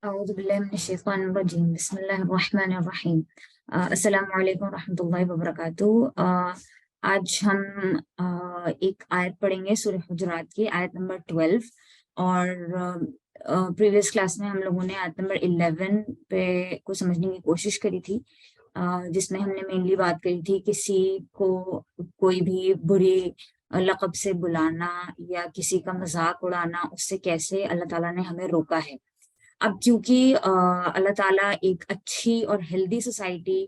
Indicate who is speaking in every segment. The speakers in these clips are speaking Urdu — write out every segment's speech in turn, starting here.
Speaker 1: اعوذ باللہ من الشیطان الرجیم بسم اللہ الرحمن الرحیم۔ السلام علیکم ورحمۃ اللہ وبرکاتہ۔ آج ہم ایک آیت پڑھیں گے سورہ حجرات کی، آیت نمبر 12، اور پریویس کلاس میں ہم لوگوں نے آیت نمبر 11 پہ کو سمجھنے کی کوشش کری تھی، جس میں ہم نے مینلی بات کری تھی کسی کو کوئی بھی بری لقب سے بلانا یا کسی کا مذاق اڑانا، اس سے کیسے اللہ تعالیٰ نے ہمیں روکا ہے۔ اب کیونکہ اللہ تعالیٰ ایک اچھی اور ہیلدی سوسائٹی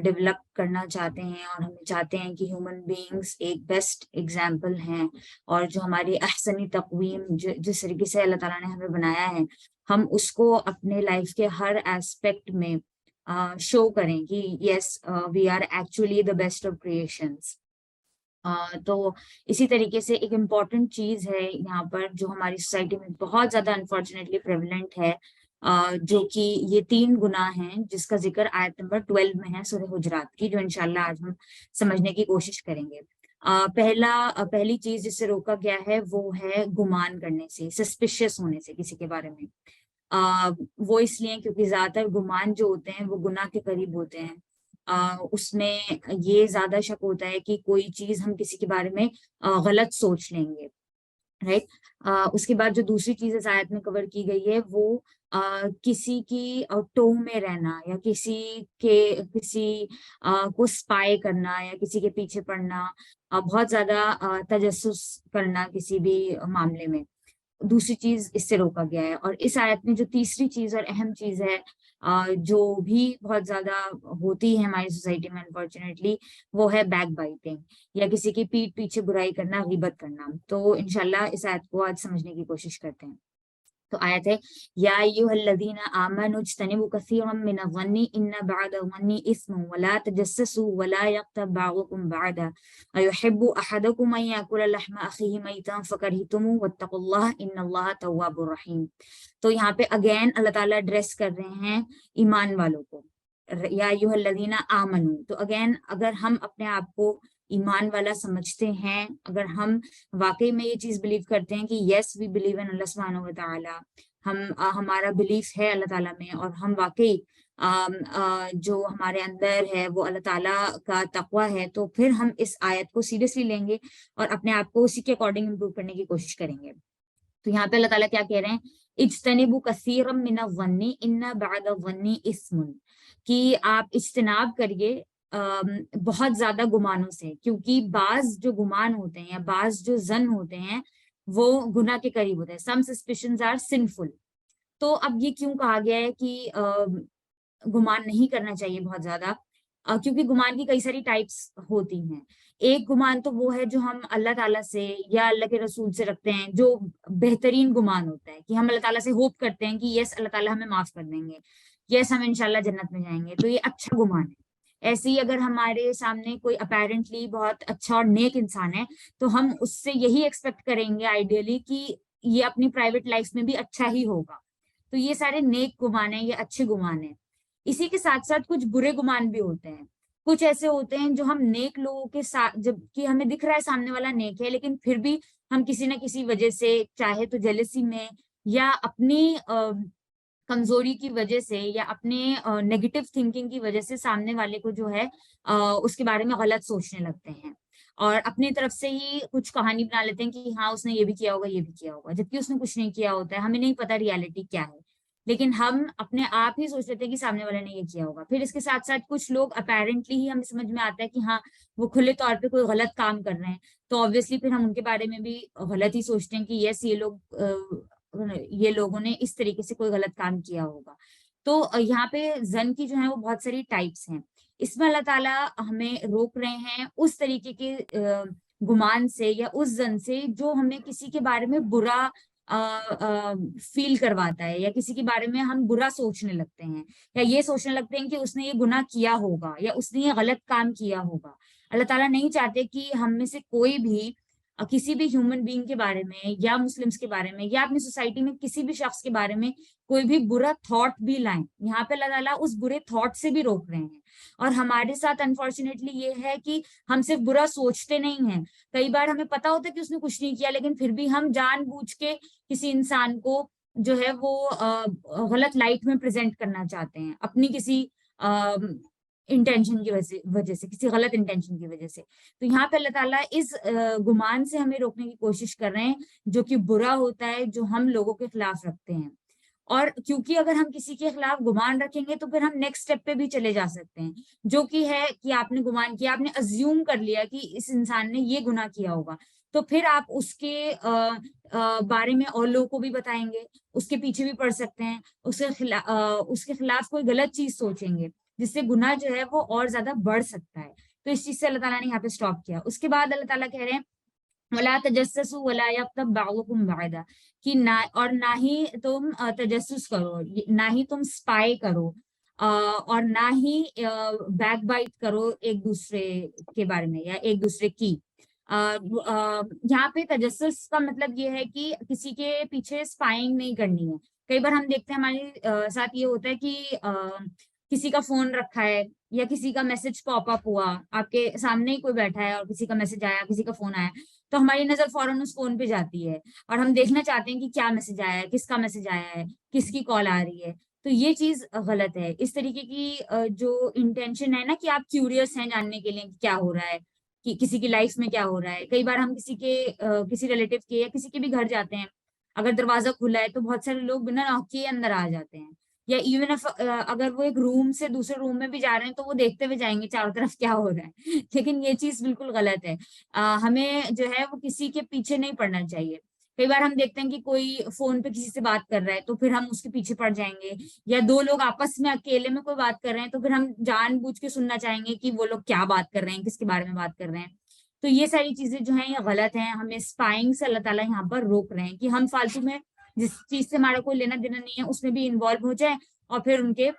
Speaker 1: ڈیولپ کرنا چاہتے ہیں، اور ہم چاہتے ہیں کہ ہیومن بینگز ایک بیسٹ ایگزامپل ہیں، اور جو ہماری احسنی تقویم جس طریقے سے اللہ تعالیٰ نے ہمیں بنایا ہے، ہم اس کو اپنے لائف کے ہر ایسپیکٹ میں شو کریں کہ yes we are actually the best of creations. تو اسی طریقے سے ایک امپورٹنٹ چیز ہے یہاں پر جو ہماری سوسائٹی میں بہت زیادہ انفارچونیٹلی پریولنٹ ہے، جو کہ یہ 3 گناہ ہیں جس کا ذکر آیت نمبر 12 میں ہے سورہ حجرات کی، جو انشاءاللہ آج ہم سمجھنے کی کوشش کریں گے۔ پہلی چیز جس سے روکا گیا ہے وہ ہے گمان کرنے سے، سسپیشیس ہونے سے کسی کے بارے میں۔ وہ اس لیے کیونکہ زیادہ تر گمان جو ہوتے ہیں وہ گناہ کے قریب ہوتے ہیں۔ اس میں یہ زیادہ شک ہوتا ہے کہ کوئی چیز ہم کسی کے بارے میں غلط سوچ لیں گے، رائٹ۔ اس کے بعد جو دوسری چیز اس آیت میں کور کی گئی ہے وہ کسی کی ٹو میں رہنا، یا کسی کو سپائی کرنا، یا کسی کے پیچھے پڑنا، بہت زیادہ تجسس کرنا کسی بھی معاملے میں، دوسری چیز اس سے روکا گیا ہے۔ اور اس آیت میں جو تیسری چیز اور اہم چیز ہے جو بھی بہت زیادہ ہوتی ہے ہماری سوسائٹی میں انفارچونیٹلی، وہ ہے بیک بائٹنگ، یا کسی کی پیٹھ پیچھے برائی کرنا، غیبت کرنا۔ تو انشاءاللہ اس آیت کو آج سمجھنے کی کوشش کرتے ہیں۔ تو آیت ہے یا ایھا الذین آمنوا اجتنبوا کثیرا من الظن ان بعض الظن اثم ولا تجسسوا ولا یغتب بعضکم بعضا ایحب احدکم ان یاکل لحم اخیہ میتا فکرہتموہ واتقوا اللہ ان اللہ تواب الرحیم۔ تو یہاں پہ اگین اللہ تعالیٰ ایڈریس کر رہے ہیں ایمان والوں کو، یا ایھا الذین آمنوا۔ تو اگین اگر ہم اپنے آپ کو ایمان والا سمجھتے ہیں، اگر ہم واقعی میں یہ چیز بلیو کرتے ہیں کہ یس وی بلیو ان اللہ سبحانہ و تعالیٰ، ہمارا بلیف ہے اللہ تعالیٰ میں، اور ہم واقعی جو ہمارے اندر ہے وہ اللہ تعالیٰ کا تقوی ہے، تو پھر ہم اس آیت کو سیریسلی لیں گے اور اپنے آپ کو اسی کے اکارڈنگ امپروو کرنے کی کوشش کریں گے۔ تو یہاں پہ اللہ تعالیٰ کیا کہہ رہے ہیں، اجتنبوا کثیرا من الظن ان بعض الظن اثم، کہ آپ اجتناب کریے بہت زیادہ گمانوں سے، کیونکہ بعض جو گمان ہوتے ہیں یا بعض جو ظن ہوتے ہیں وہ گناہ کے قریب ہوتے ہیں۔ سم سسپیشنز آر سنفل۔ تو اب یہ کیوں کہا گیا ہے کہ گمان نہیں کرنا چاہیے بہت زیادہ، کیونکہ گمان کی کئی ساری ٹائپس ہوتی ہیں۔ ایک گمان تو وہ ہے جو ہم اللہ تعالیٰ سے یا اللہ کے رسول سے رکھتے ہیں، جو بہترین گمان ہوتا ہے، کہ ہم اللہ تعالیٰ سے ہوپ کرتے ہیں کہ یس اللہ تعالیٰ ہمیں معاف کر دیں گے، یس ہم انشاءاللہ جنت میں جائیں گے، تو یہ اچھا گمان ہے۔ ایسے ہی اگر ہمارے سامنے کوئی اپیرنٹلی بہت اچھا اور نیک انسان ہے تو ہم اس سے یہی ایکسپیکٹ کریں گے آئیڈیلی کہ یہ اپنی پرائیویٹ لائف میں بھی اچھا ہی ہوگا۔ تو یہ سارے نیک گمان ہیں، یہ اچھے گمان ہیں۔ اسی کے ساتھ ساتھ کچھ برے گمان بھی ہوتے ہیں، کچھ ایسے ہوتے ہیں جو ہم نیک لوگوں کے ساتھ، جب کہ ہمیں دکھ رہا ہے سامنے والا نیک ہے، لیکن پھر بھی ہم کسی نہ کسی وجہ سے، چاہے تو جیلسی میں یا اپنی کمزوری کی وجہ سے یا اپنے نیگیٹو تھنکنگ کی وجہ سے، سامنے والے کو جو ہے اس کے بارے میں غلط سوچنے لگتے ہیں، اور اپنی طرف سے ہی کچھ کہانی بنا لیتے ہیں کہ ہاں اس نے یہ بھی کیا ہوگا، یہ بھی کیا ہوگا، جبکہ اس نے کچھ نہیں کیا ہوتا ہے، ہمیں نہیں پتا ریالٹی کیا ہے، لیکن ہم اپنے آپ ہی سوچ لیتے ہیں کہ سامنے والے نے یہ کیا ہوگا۔ پھر اس کے ساتھ ساتھ کچھ لوگ اپیرنٹلی ہی ہمیں سمجھ میں آتا ہے کہ ہاں وہ کھلے طور پہ کوئی غلط کام کر رہے ہیں، تو آبویسلی پھر ہم ان کے بارے میں بھی غلط ہی سوچتے ہیں کہ یس یہ لوگوں نے اس طریقے سے کوئی غلط کام کیا ہوگا۔ تو یہاں پہ ظن کی جو ہے وہ بہت ساری ٹائپس ہیں، اس میں اللہ تعالیٰ ہمیں روک رہے ہیں اس طریقے کے گمان سے یا اس ظن سے جو ہمیں کسی کے بارے میں برا فیل کرواتا ہے، یا کسی کے بارے میں ہم برا سوچنے لگتے ہیں، یا یہ سوچنے لگتے ہیں کہ اس نے یہ گناہ کیا ہوگا یا اس نے یہ غلط کام کیا ہوگا۔ اللہ تعالیٰ نہیں چاہتے کہ ہم میں سے کوئی بھی کسی بھی ہیومن بینگ کے بارے میں یا مسلمس کے بارے میں یا اپنی سوسائٹی میں کسی بھی شخص کے بارے میں کوئی بھی برا تھاٹ بھی لائیں۔ یہاں پہ اللہ تعالیٰ اس برے تھاٹ سے بھی روک رہے ہیں، اور ہمارے ساتھ انفارچونیٹلی یہ ہے کہ ہم صرف برا سوچتے نہیں ہیں، کئی بار ہمیں پتا ہوتا ہے کہ اس نے کچھ نہیں کیا، لیکن پھر بھی ہم جان بوجھ کے کسی انسان کو جو ہے وہ غلط لائٹ میں پریزنٹ کرنا چاہتے ہیں اپنی کسی انٹینشن کی وجہ سے، کسی غلط انٹینشن کی وجہ سے. تو یہاں پہ اللہ تعالیٰ اس گمان سے ہمیں روکنے کی کوشش کر رہے ہیں جو کہ برا ہوتا ہے، جو ہم لوگوں کے خلاف رکھتے ہیں. اور کیونکہ اگر ہم کسی کے خلاف گمان رکھیں گے تو پھر ہم نیکسٹ اسٹیپ پہ بھی چلے جا سکتے ہیں، جو کہ ہے کہ آپ نے گمان کیا، آپ نے ازیوم کر لیا کہ اس انسان نے یہ گناہ کیا ہوگا، تو پھر آپ اس کے بارے میں اور لوگوں کو بھی بتائیں گے، اس کے پیچھے بھی پڑ سکتے ہیں، اس کے خلاف کوئی غلط چیز سوچیں گے جس سے گناہ جو ہے وہ اور زیادہ بڑھ سکتا ہے. تو اس چیز سے اللہ تعالیٰ نے یہاں پہ اسٹاپ کیا. اس کے بعد اللہ تعالیٰ کہہ رہے ہیں وَلَا تَجَسَّسُوا وَلَا یغتب بَعْضُکم بَعْضًا، کہ نہ ہی تم تجسس کرو، نہ ہی تم اسپائی کرو، اور نہ ہی بیک بائٹ کرو ایک دوسرے کے بارے میں یا ایک دوسرے کی. یہاں پہ تجسس کا مطلب یہ ہے کہ کسی کے پیچھے اسپائنگ نہیں کرنی ہے. کئی بار ہم دیکھتے ہیں ہمارے ساتھ یہ ہوتا ہے کہ کسی کا فون رکھا ہے یا کسی کا میسج پاپ اپ ہوا، آپ کے سامنے ہی کوئی بیٹھا ہے اور کسی کا میسج آیا، کسی کا فون آیا، تو ہماری نظر فوراً اس فون پہ جاتی ہے اور ہم دیکھنا چاہتے ہیں کہ کیا میسج آیا ہے، کس کا میسج آیا ہے، کس کی کال آ رہی ہے. تو یہ چیز غلط ہے. اس طریقے کی جو انٹینشن ہے نا کہ آپ کیوریس ہیں جاننے کے لیے کہ کیا ہو رہا ہے، کہ کسی کی لائف میں کیا ہو رہا ہے. کئی بار ہم کسی ریلیٹیو کے یا کسی کے بھی گھر جاتے ہیں، اگر دروازہ کھلا ہے تو بہت سارے لوگ بنا نوک کے اندر آ جاتے ہیں، یا ایون اگر وہ ایک روم سے دوسرے روم میں بھی جا رہے ہیں تو وہ دیکھتے ہوئے جائیں گے چاروں طرف کیا ہو رہا ہے. لیکن یہ چیز بالکل غلط ہے. ہمیں جو ہے وہ کسی کے پیچھے نہیں پڑنا چاہیے. کئی بار ہم دیکھتے ہیں کہ کوئی فون پہ کسی سے بات کر رہا ہے تو پھر ہم اس کے پیچھے پڑ جائیں گے، یا دو لوگ آپس میں اکیلے میں کوئی بات کر رہے ہیں تو پھر ہم جان بوجھ کے سننا چاہیں گے کہ وہ لوگ کیا بات کر رہے ہیں، کس کے بارے میں بات کر رہے ہیں. تو یہ ساری چیزیں جو ہیں یہ غلط ہیں. ہمیں اسپائنگ سے اللہ تعالیٰ یہاں پر روک رہے ہیں کہ ہم فالتو میں جس چیز سے ہمارا کوئی لینا دینا نہیں ہے اس میں بھی انوالو ہو جائیں اور پھر ان کے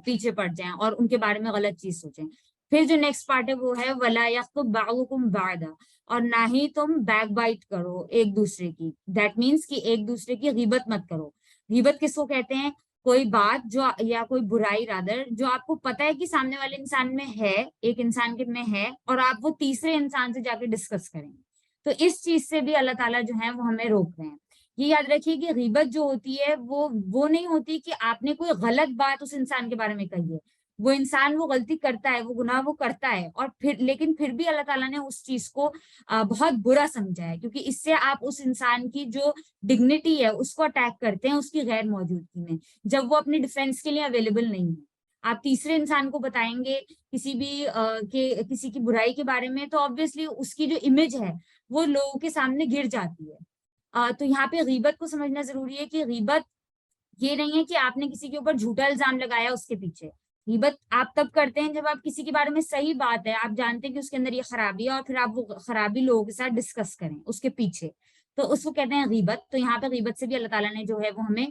Speaker 1: پیچھے پڑ جائیں اور ان کے بارے میں غلط چیز سوچیں. پھر جو نیکسٹ پارٹ ہے وہ ہے وَلَا یغتب بَعْضُکم بَعْضًا، اور نہ ہی تم بیک بائٹ کرو ایک دوسرے کی. دیٹ مینس کہ ایک دوسرے کی غیبت مت کرو. غیبت کس کو کہتے ہیں؟ کوئی بات جو یا کوئی برائی رادر جو آپ کو پتا ہے کہ سامنے والے انسان میں ہے، ایک انسان کے میں ہے، اور آپ وہ تیسرے انسان سے جا کے ڈسکس کریں. تو اس چیز سے بھی اللہ تعالیٰ جو ہے وہ ہمیں روک رہے ہیں. یہ یاد رکھیے کہ غیبت جو ہوتی ہے وہ نہیں ہوتی کہ آپ نے کوئی غلط بات اس انسان کے بارے میں کہی ہے. وہ انسان وہ غلطی کرتا ہے، وہ گناہ وہ کرتا ہے، اور لیکن پھر بھی اللہ تعالیٰ نے اس چیز کو بہت برا سمجھا ہے، کیونکہ اس سے آپ اس انسان کی جو ڈگنیٹی ہے اس کو اٹیک کرتے ہیں اس کی غیر موجودگی میں، جب وہ اپنی ڈیفینس کے لیے اویلیبل نہیں ہے. آپ تیسرے انسان کو بتائیں گے کسی کی برائی کے بارے میں تو آبویسلی اس کی جو امیج ہے وہ لوگوں کے سامنے گر جاتی ہے. تو یہاں پہ غیبت کو سمجھنا ضروری ہے کہ غیبت یہ نہیں ہے کہ آپ نے کسی کے اوپر جھوٹا الزام لگایا اس کے پیچھے. غیبت آپ تب کرتے ہیں جب آپ کسی کے بارے میں صحیح بات ہے، آپ جانتے ہیں کہ اس کے اندر یہ خرابی ہے، اور پھر آپ وہ خرابی لوگوں کے ساتھ ڈسکس کریں اس کے پیچھے، تو اس کو کہتے ہیں غیبت. تو یہاں پہ غیبت سے بھی اللہ تعالیٰ نے جو ہے وہ ہمیں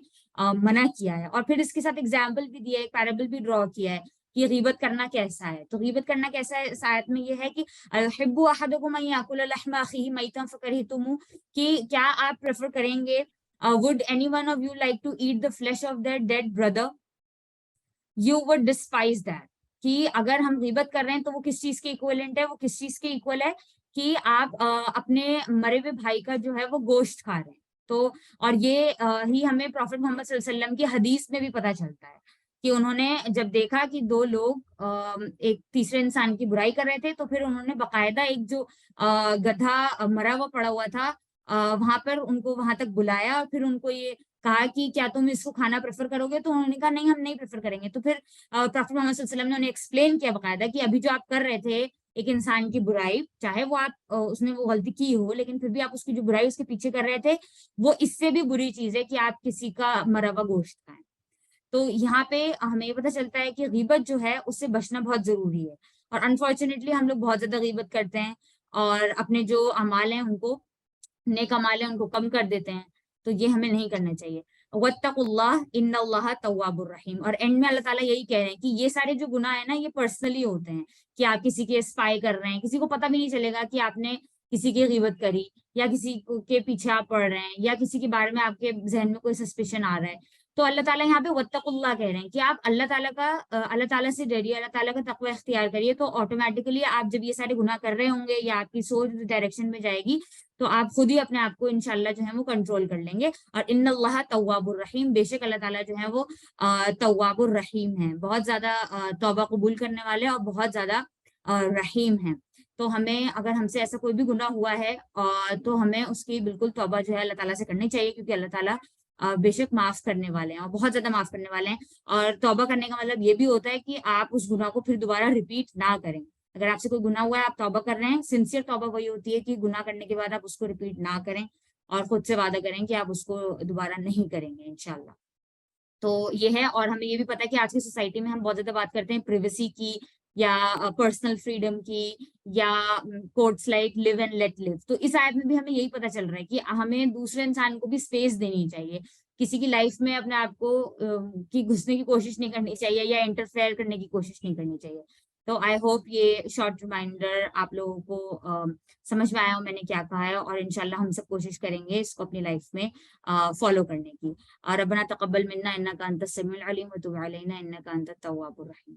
Speaker 1: منع کیا ہے، اور پھر اس کے ساتھ ایگزامپل بھی دیا ہے، ایک پیرابل بھی ڈرا کیا ہے کہ غیبت کرنا کیسا ہے. تو غیبت کرنا کیسا ہے اس آیت میں یہ ہے کہ احب احدکم ان یاکل لحم اخیہ میتا فکرہتموہ، کہ کیا آپ پریفر کریں گے would any one of you like to eat the flesh of their dead brother? You would despise that. کہ اگر ہم غیبت کر رہے ہیں تو وہ کس چیز کے ایکویلنٹ ہے؟ وہ کس چیز کے ایکول ہے کہ آپ اپنے مرے ہوئے بھائی کا جو ہے وہ گوشت کھا رہے ہیں. تو اور یہ ہی ہمیں پروفٹ محمد صلی اللہ علیہ وسلم کی حدیث میں بھی پتہ چلتا ہے کہ انہوں نے جب دیکھا کہ دو لوگ ایک تیسرے انسان کی برائی کر رہے تھے تو پھر انہوں نے باقاعدہ ایک جو گدھا مرا ہوا پڑا ہوا تھا وہاں پر ان کو وہاں تک بلایا اور پھر ان کو یہ کہا کہ کیا تم اس کو کھانا پریفر کرو گے؟ تو انہوں نے کہا نہیں ہم نہیں پریفر کریں گے. تو پھر پروفٹ محمد صلی اللہ علیہ وسلم نے انہیں ایکسپلین کیا باقاعدہ کہ ابھی جو آپ کر رہے تھے ایک انسان کی برائی، چاہے وہ آپ اس نے وہ غلطی کی ہو لیکن پھر بھی آپ اس کی جو برائی اس کے پیچھے کر رہے تھے، وہ اس سے بھی بری چیز ہے کہ آپ کسی کا مرا ہوا گوشت کھائیں. تو یہاں پہ ہمیں یہ پتہ چلتا ہے کہ غیبت جو ہے اس سے بچنا بہت ضروری ہے. اور انفارچونیٹلی ہم لوگ بہت زیادہ غیبت کرتے ہیں اور اپنے جو اعمال ہیں ان کو، نیک اعمال ہیں ان کو کم کر دیتے ہیں. تو یہ ہمیں نہیں کرنا چاہیے. وَاتَّقُوا اللَّهَ إِنَّ اللَّهَ تَوَّابٌ رَحِيمٌ. اور اینڈ میں اللہ تعالیٰ یہی کہہ رہے ہیں کہ یہ سارے جو گناہ ہیں نا یہ پرسنلی ہوتے ہیں، کہ آپ کسی کے اسپائی کر رہے ہیں، کسی کو پتہ بھی نہیں چلے گا کہ آپ نے کسی کی غیبت کری، یا کسی کے پیچھے آپ پڑ رہے ہیں، یا کسی کے بارے میں آپ کے ذہن میں کوئی سسپیشن آ رہا ہے. تو اللہ تعالیٰ یہاں پہ واتقوا اللہ کہہ رہے ہیں کہ آپ اللہ تعالیٰ سے ڈریے، اللہ تعالیٰ کا تقوی اختیار کریے، تو آٹومیٹکلی آپ جب یہ سارے گناہ کر رہے ہوں گے یا آپ کی سوچ ڈائریکشن میں جائے گی تو آپ خود ہی اپنے آپ کو انشاءاللہ جو ہے وہ کنٹرول کر لیں گے. اور ان اللہ تواب الرحیم، بے شک اللہ تعالیٰ جو ہے وہ تواب الرحیم ہے، بہت زیادہ توبہ قبول کرنے والے اور بہت زیادہ رحیم ہیں. تو ہمیں اگر ہم سے ایسا کوئی بھی گناہ ہوا ہے تو ہمیں اس کی بالکل توبہ جو ہے اللہ تعالیٰ سے کرنی چاہیے، کیونکہ اللہ تعالیٰ بے شک معاف کرنے والے ہیں اور بہت زیادہ معاف کرنے والے ہیں. اور توبہ کرنے کا مطلب یہ بھی ہوتا ہے کہ آپ اس گناہ کو پھر دوبارہ ریپیٹ نہ کریں. اگر آپ سے کوئی گناہ ہوا ہے، آپ توبہ کر رہے ہیں، سنسیئر توبہ وہی ہوتی ہے کہ گناہ کرنے کے بعد آپ اس کو ریپیٹ نہ کریں اور خود سے وعدہ کریں کہ آپ اس کو دوبارہ نہیں کریں گے انشاءاللہ. تو یہ ہے. اور ہمیں یہ بھی پتا ہے کہ آج کی سوسائٹی میں ہم بہت زیادہ بات کرتے ہیں پریویسی کی یا پرسنل فریڈم کی یا quotes like live and let live. تو اس آیت میں بھی ہمیں یہی پتا چل رہا ہے کہ ہمیں دوسرے انسان کو بھی اسپیس دینی چاہیے، کسی کی لائف میں اپنے آپ کو کی گھسنے کی کوشش نہیں کرنی چاہیے یا انٹرفیئر کرنے کی کوشش نہیں کرنی چاہیے. تو آئی ہوپ یہ شارٹ ریمائنڈر آپ لوگوں کو سمجھ میں آیا ہو میں نے کیا کہا ہے، اور انشاءاللہ ہم سب کوشش کریں گے اس کو اپنی لائف میں فالو کرنے کی. ربنا تقبل منا انك انت السميع العليم وتب علينا انك انت التواب الرحيم.